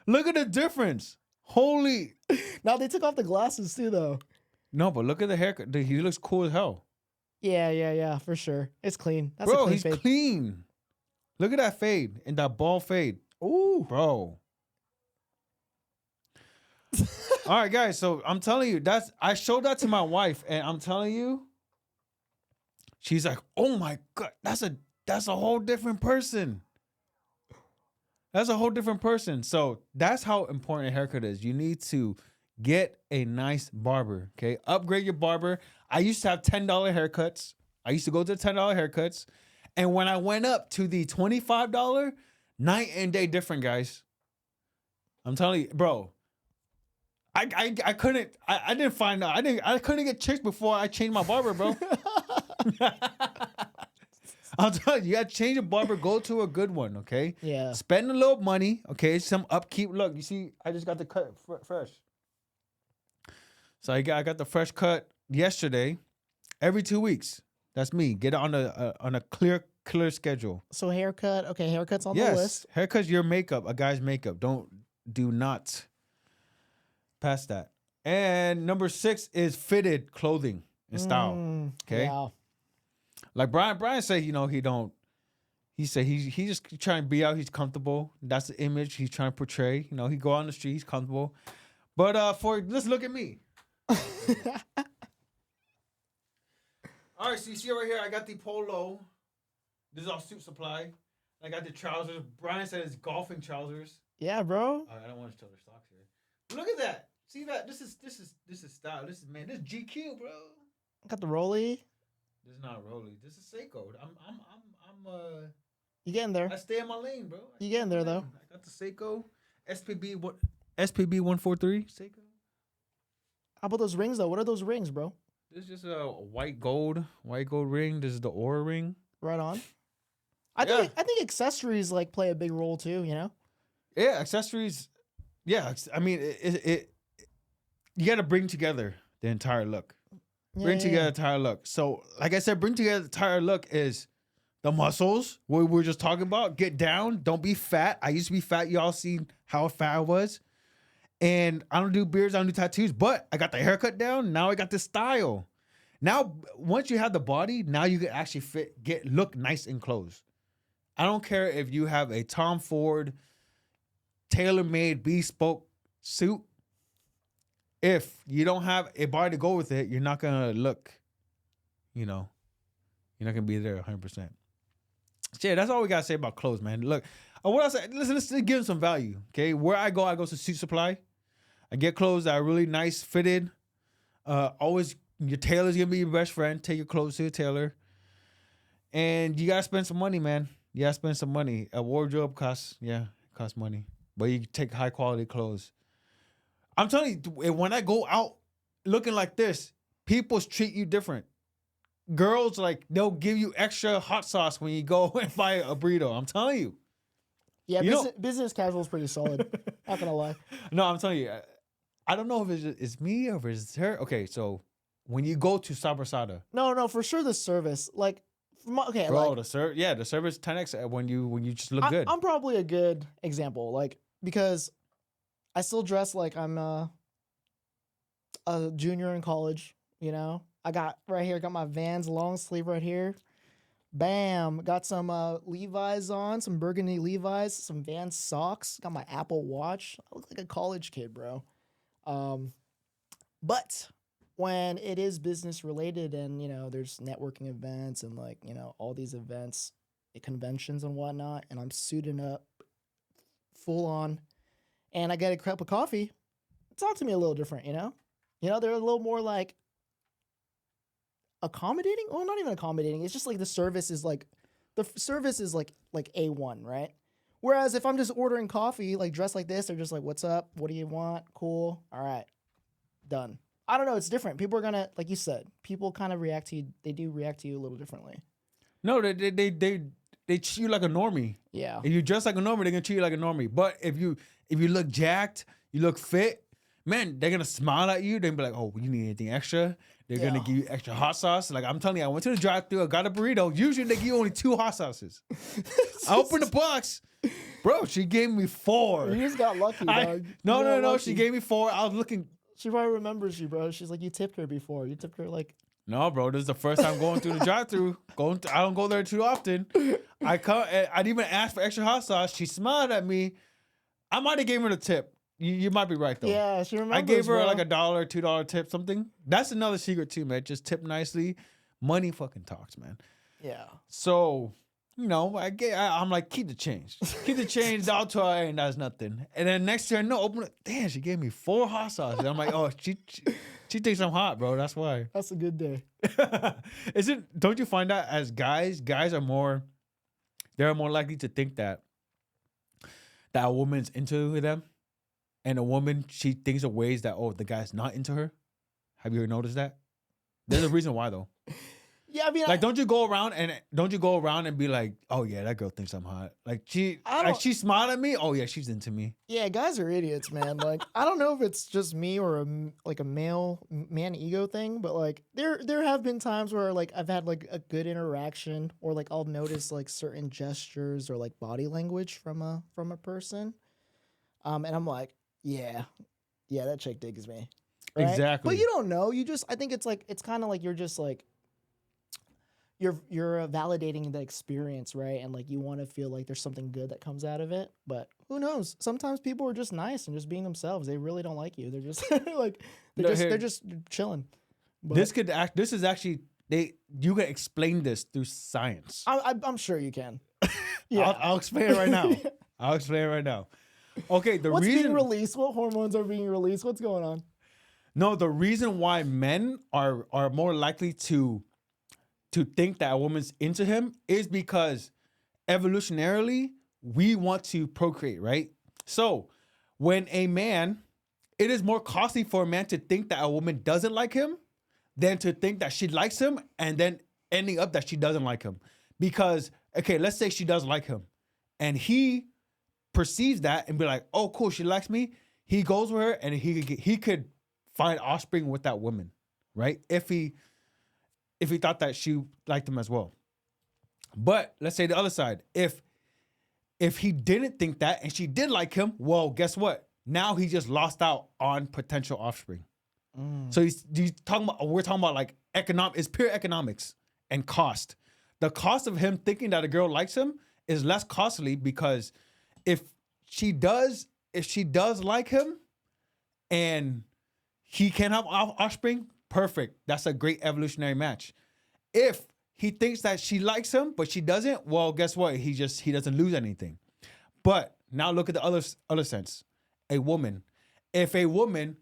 Look at the difference. Holy. Now they took off the glasses too, though. No, but look at the haircut. Dude, he looks cool as hell. Yeah, for sure. It's clean. That's a Bro, clean he's fade. clean. Look at that fade and that ball fade. Ooh. Bro. All right, guys. So I'm telling you, I showed that to my wife, and I'm telling you, she's like, "Oh my god, that's a whole different person." That's a whole different person. So that's how important a haircut is. You need to get a nice barber. Okay, upgrade your barber. I used to have $10 haircuts. I used to go to the $10 haircuts, and when I went up to the $25, night and day different, guys. I'm telling you, bro. I couldn't. I didn't find out. I couldn't get chicks before I changed my barber, bro. I'll tell you, you got to change your barber. Go to a good one, okay? Yeah. Spend a little money, okay? Some upkeep. Look, you see, I just got the cut fresh. So I got the fresh cut yesterday. Every 2 weeks. That's me. Get it on a clear schedule. So haircut. Okay, haircut's on the Yes, list. haircut's your makeup, a guy's makeup. Do not pass that. And number 6 is fitted clothing and style. Okay. Yeah. Like Brian said, you know, he said he just trying to be out, he's comfortable. That's the image he's trying to portray. You know, he go out on the street, he's comfortable. But let's look at me. All right, so you see right here, I got the polo. This is all Suit Supply. I got the trousers. Brian said it's golfing trousers. Yeah, bro. I don't want to show their socks here. But look at that. See that? This is style. This is GQ, bro. Got the rolly. This is not Rolly. This is Seiko. You getting there? I stay in my lane, bro. You getting there though? I got the Seiko SPB 143 Seiko. How about those rings though? What are those rings, bro? This is just a white gold ring. This is the Aura ring. Right on. I think accessories like play a big role too. You know. Yeah, accessories. Yeah, I mean it you got to bring together the entire look. Bring together the entire look. So, like I said, bring together the entire look is the muscles, what we were just talking about. Get down. Don't be fat. I used to be fat. Y'all seen how fat I was. And I don't do beards. I don't do tattoos. But I got the haircut down. Now I got the style. Now, once you have the body, now you can actually look nice in clothes. I don't care if you have a Tom Ford tailor-made bespoke suit. If you don't have a body to go with it, you're not gonna look, you're not gonna be there 100%. Yeah, that's all we gotta say about clothes, man. Look, what else? Listen, let's give them some value. Okay, where I go to Suit Supply. I get clothes that are really nice fitted. Always, your tailor's gonna be your best friend. Take your clothes to your tailor, and you gotta spend some money, man. You gotta spend some money. A wardrobe costs money, but you take high quality clothes. I'm telling you, when I go out looking like this, people treat you different. Girls, like, they'll give you extra hot sauce when you go and buy a burrito. I'm telling you. Yeah, business casual is pretty solid. Not gonna lie. No, I'm telling you. I don't know if it's me or if it's her. Okay, so when you go to Sabrasada. No, for sure the service. Like, okay, bro, like, the service 10x when you just look good. I'm probably a good example, like, because I still dress like I'm a junior in college, I got right here, got my Vans long sleeve right here. Bam, got some Levi's on, some burgundy Levi's, some Vans socks, got my Apple Watch. I look like a college kid, bro. But when it is business related and, there's networking events and like, all these events, conventions and whatnot, and I'm suiting up full on and I get a cup of coffee, talk to me a little different, they're a little more like accommodating. Well, not even accommodating. It's just like the service is like A1, right? Whereas if I'm just ordering coffee, like dressed like this, they're just like, what's up? What do you want? Cool. All right. Done. I don't know. It's different. People are gonna, like you said, people kind of react to you. They do react to you a little differently. No, they treat you like a normie. Yeah. If you dress like a normie, they're gonna treat you like a normie. But if you look jacked, you look fit, man, they're gonna smile at you. They're gonna be like, oh, you need anything extra? They're gonna give you extra hot sauce. Like, I'm telling you, I went to the drive-thru, I got a burrito. Usually they give you only 2 hot sauces. I opened the box. Bro, she gave me 4. You just got lucky, dog. No. She gave me 4. I was looking. She probably remembers you, bro. She's like, you tipped her before. You tipped her like. No, bro. This is the first time going through the drive-thru. I don't go there too often. I didn't even ask for extra hot sauce. She smiled at me. I might have gave her the tip. You might be right though. Yeah, she remembers. I gave her bro. like $1, $2 tip, something. That's another secret too, man. Just tip nicely. Money fucking talks, man. Yeah. So, I'm like, keep the change. Keep the change. I'll try, and that's nothing. And then next year, open it. Damn, she gave me 4 hot sauces. I'm like, oh, she thinks I'm hot, bro. That's why. That's a good day. Don't you find that as guys are more likely to think that a woman's into them? And a woman, she thinks of ways that, the guy's not into her. Have you ever noticed that? There's a reason why, though. Yeah, I mean, like, don't you go around and be like, oh yeah, that girl thinks I'm hot. Like she smiled at me. Oh yeah, she's into me. Yeah, guys are idiots, man. Like, I don't know if it's just me or a man ego thing, but like there have been times where like I've had like a good interaction, or like I'll notice like certain gestures or like body language from a person, and I'm like, yeah, that chick digs me. Right? Exactly. But you don't know. I think it's kind of like you're just like. You're validating the experience, right? And like you want to feel like there's something good that comes out of it, but who knows? Sometimes people are just nice and just being themselves. They really don't like you. They're just like they're just chilling. But This is actually you can explain this through science. I'm sure you can. Yeah, I'll explain it right now. Okay, what's being released? What hormones are being released? What's going on? No, the reason why men are more likely to think that a woman's into him is because evolutionarily we want to procreate, right? So when it is more costly for a man to think that a woman doesn't like him than to think that she likes him and then ending up that she doesn't like him. Because, okay, let's say she does like him and he perceives that and be like, oh, cool, she likes me. He goes with her and he could find offspring with that woman, right? If he thought that she liked him as well. But let's say the other side, if he didn't think that and she did like him, well, guess what? Now he just lost out on potential offspring. So we're talking about like it's pure economics and cost. The cost of him thinking that a girl likes him is less costly because if she does like him and he can have offspring, perfect. That's a great evolutionary match. If he thinks that she likes him but she doesn't, well, guess what? He doesn't lose anything. But now look at the other sense. A woman. If a woman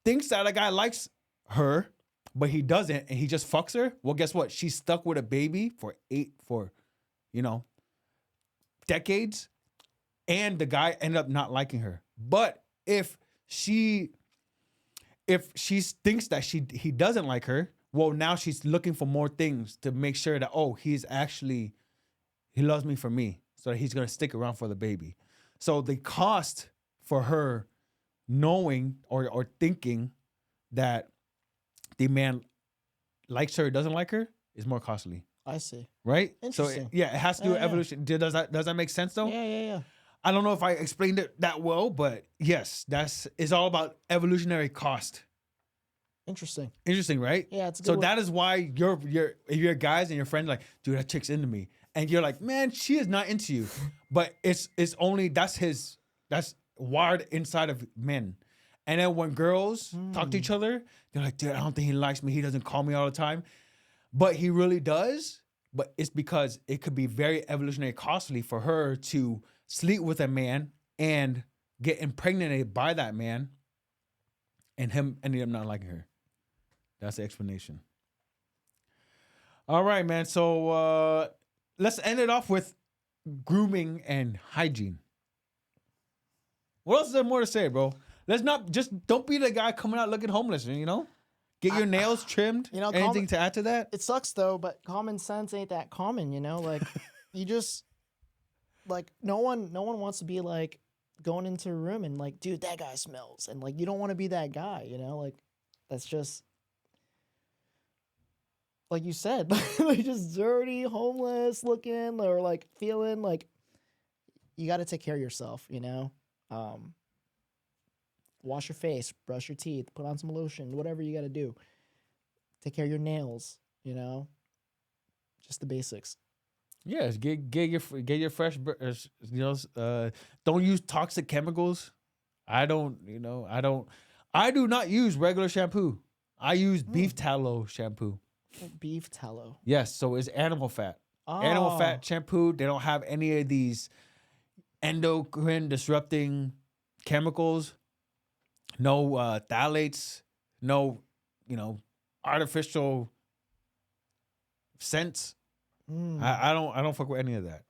thinks that a guy likes her, but he doesn't, and he just fucks her, well, guess what? She's stuck with a baby for decades, and the guy ended up not liking her. But if she thinks that he doesn't like her, well, now she's looking for more things to make sure that, oh, he loves me for me, so that he's gonna stick around for the baby. So the cost for her knowing or thinking that the man likes her or doesn't like her is more costly. I see. Right? Interesting. So it has to do with evolution. Does that make sense though? Yeah. I don't know if I explained it that well, but yes, it's all about evolutionary cost. Interesting, right? Yeah, it's a good so one. that is why if you're guys and your friends like, dude, that chick's into me, and you're like, man, she is not into you, but it's only that's wired inside of men. And then when girls talk to each other, they're like, dude, I don't think he likes me. He doesn't call me all the time, but he really does. But it's because it could be very evolutionary costly for her to sleep with a man and get impregnated by that man, and him ended up not liking her. That's the explanation. All right, man. So let's end it off with grooming and hygiene. What else is there more to say, bro? Let's not don't be the guy coming out looking homeless, Get your nails trimmed. Anything to add to that? It sucks though, but common sense ain't that common, Like you just like no one wants to be like going into a room and like, dude, that guy smells, and like you don't want to be that guy, Like that's just like you said, like just dirty, homeless looking, or like feeling like you got to take care of yourself, Wash your face, brush your teeth, put on some lotion, whatever you got to do. Take care of your nails, just the basics. Yes, get your fresh, don't use toxic chemicals. I do not use regular shampoo. I use beef tallow shampoo. Beef tallow. Yes, so it's animal fat. Oh. Animal fat shampoo. They don't have any of these endocrine disrupting chemicals. No phthalates. No, artificial scents. I don't fuck with any of that.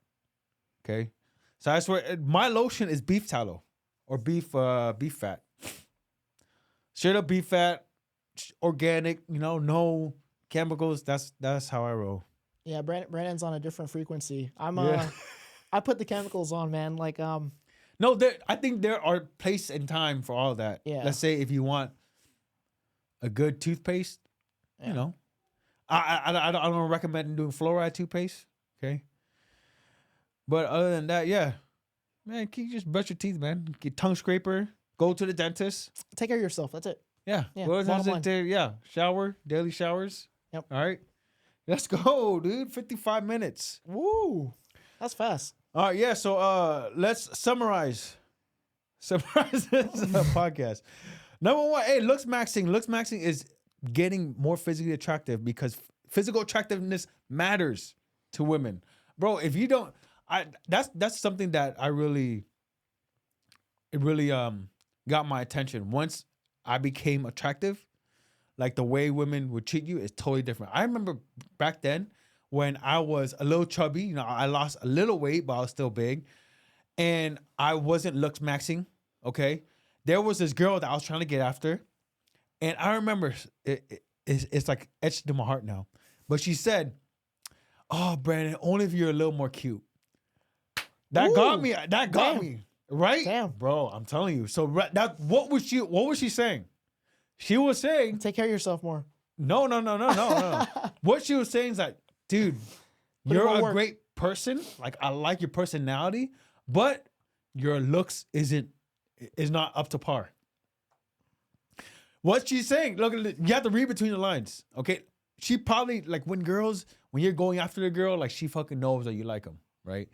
Okay, so I swear my lotion is beef tallow or beef fat. Straight up beef fat, organic. No chemicals. That's how I roll. Yeah, Brandon's on a different frequency. Yeah. I put the chemicals on, man. Like No, I think there are place and time for all that. Yeah. Let's say if you want a good toothpaste, I don't recommend doing fluoride toothpaste. Okay. But other than that, yeah, man, can you just brush your teeth, man? Get tongue scraper. Go to the dentist. Take care of yourself. That's it. Yeah. Bottom line. Shower. Daily showers. Yep. All right. Let's go, dude. 55 minutes. Woo. That's fast. All right. Yeah. So let's summarize. Summarize this podcast. Number one, hey, LOOKSMAXXING. LOOKSMAXXING is getting more physically attractive because physical attractiveness matters to women, bro. If you don't, that's something that it really got my attention. Once I became attractive, like the way women would treat you is totally different. I remember back then when I was a little chubby, I lost a little weight, but I was still big, and I wasn't LOOKSMAXXING. Okay, there was this girl that I was trying to get after. And I remember it's like etched in my heart now. But she said, "Oh, Brandon, only if you're a little more cute." That got me. That got Damn. me. Right? Damn. Bro, I'm telling you. So what was she saying? She was saying, Take care of yourself more. no. What she was saying is like, dude, you're a great person. Like, I like your personality, but your looks is not up to par. What she's saying, look, you have to read between the lines, okay? She probably, like, when you're going after the girl, like, she fucking knows that you like them, right?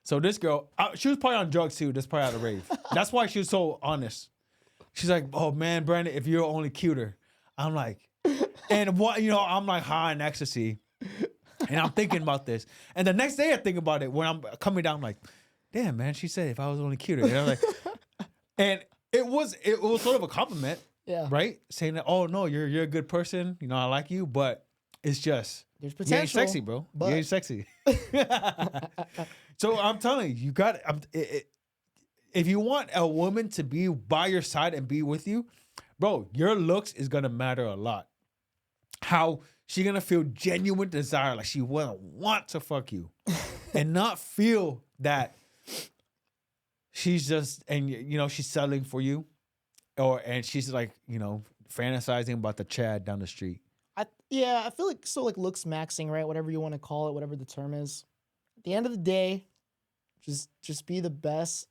So this girl, she was probably on drugs too. This probably at a rave. That's why she was so honest. She's like, "Oh man, Brandon, if you're only cuter." I'm like, and what I'm like high in ecstasy, and I'm thinking about this. And the next day I think about it when I'm coming down. I'm like, damn man, she said if I was only cuter. And I'm like, and it was sort of a compliment, Yeah. right? Saying that, oh no, you're a good person. I like you, but it's just There's you ain't potential. sexy, bro. but- You ain't sexy. So I'm telling you, if you want a woman to be by your side and be with you, bro, your looks is gonna matter a lot. How she gonna feel genuine desire, like she will want to fuck you, and not feel that she's just she's settling for you, and she's like fantasizing about the Chad down the street. I feel like looks maxing, right? Whatever you want to call it, whatever the term is. At the end of the day, just be the best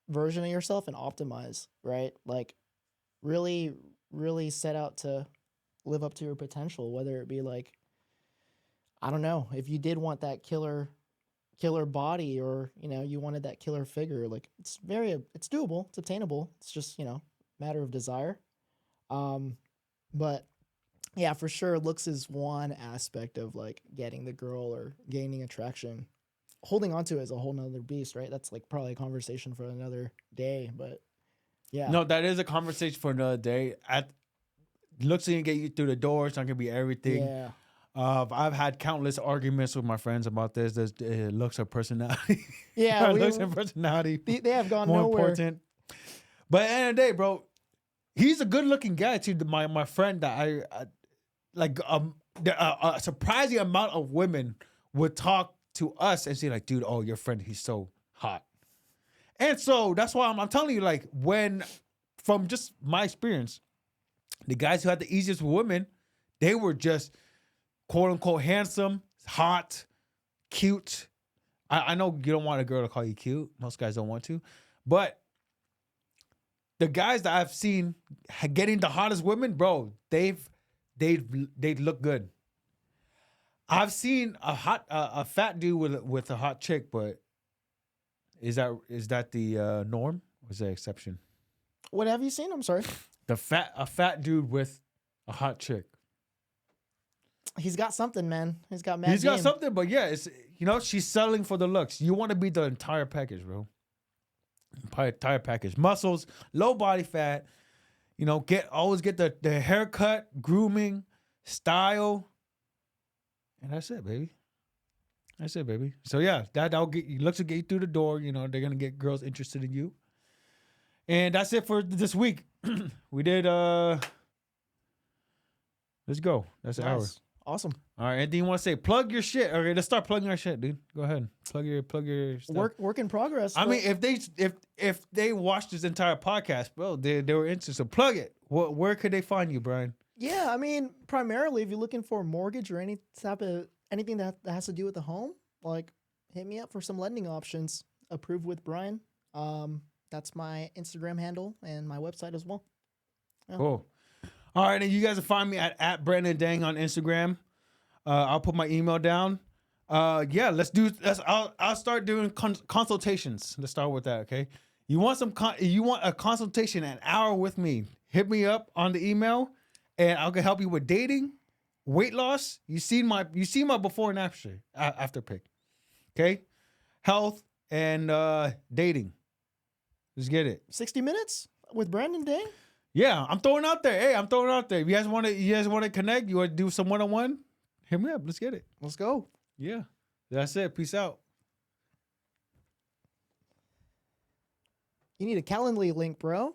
version of yourself and optimize, right? Like really, really set out to live up to your potential, whether it be like, I don't know, if you did want that killer body or, you wanted that killer figure, like it's doable, it's attainable. It's just, matter of desire. But yeah, for sure, looks is one aspect of like getting the girl or gaining attraction. Holding on to it is a whole nother beast, right? That's like probably a conversation for another day, but yeah. No, that is a conversation for another day. Looks ain't get you through the door. It's not gonna be everything. Yeah. I've had countless arguments with my friends about this. There's looks or personality. Yeah. Looks and personality. They have gone more nowhere. important. But at the end of the day, bro, he's a good looking guy too. My friend that I like. A surprising amount of women would talk to us and say like, dude, oh, your friend, he's so hot. And so that's why I'm telling you, like, from just my experience, the guys who had the easiest with women, they were just quote unquote handsome, hot, cute. I know you don't want a girl to call you cute. Most guys don't want to. But the guys that I've seen getting the hottest women, bro, they look good. I've seen a fat dude with a hot chick, but is that the norm or is that exception? What have you seen? I'm sorry. A fat dude with a hot chick. He's got something, man. He's got mad He's got game. something, but yeah, it's she's selling for the looks. You want to be the entire package, bro. Entire package. Muscles, low body fat. Always get the haircut, grooming, style. And that's it, baby. That's it, baby. So yeah, that'll get you. Looks to get you through the door. They're gonna get girls interested in you. And that's it for this week. We did. Let's go. That's an hour. Awesome. All right. Anything you want to say? Plug your shit. Okay, let's start plugging our shit, dude. Go ahead. Plug your stuff. Work in progress. I but- mean, if they watched this entire podcast, bro, they were interested. So plug it. Where could they find you, Brian? Yeah, I mean, primarily if you're looking for a mortgage or anything that has to do with the home, like hit me up for some lending options. Approved with Brian. That's my Instagram handle and my website as well. Yeah. Cool. All right, and you guys will find me at Brandon Dang on Instagram. I'll put my email down. Yeah, I'll start doing consultations. Let's start with that, okay? You want a consultation, an hour with me? Hit me up on the email, and I can help you with dating, weight loss. You see my before and after pic, okay? Health and dating. Let's get it. 60 minutes with Brandon Dang? Yeah, I'm throwing out there. Hey, I'm throwing out there. If you guys want to connect, you want to do some one-on-one, hit me up. Let's get it. Let's go. Yeah. That's it. Peace out. You need a Calendly link, bro.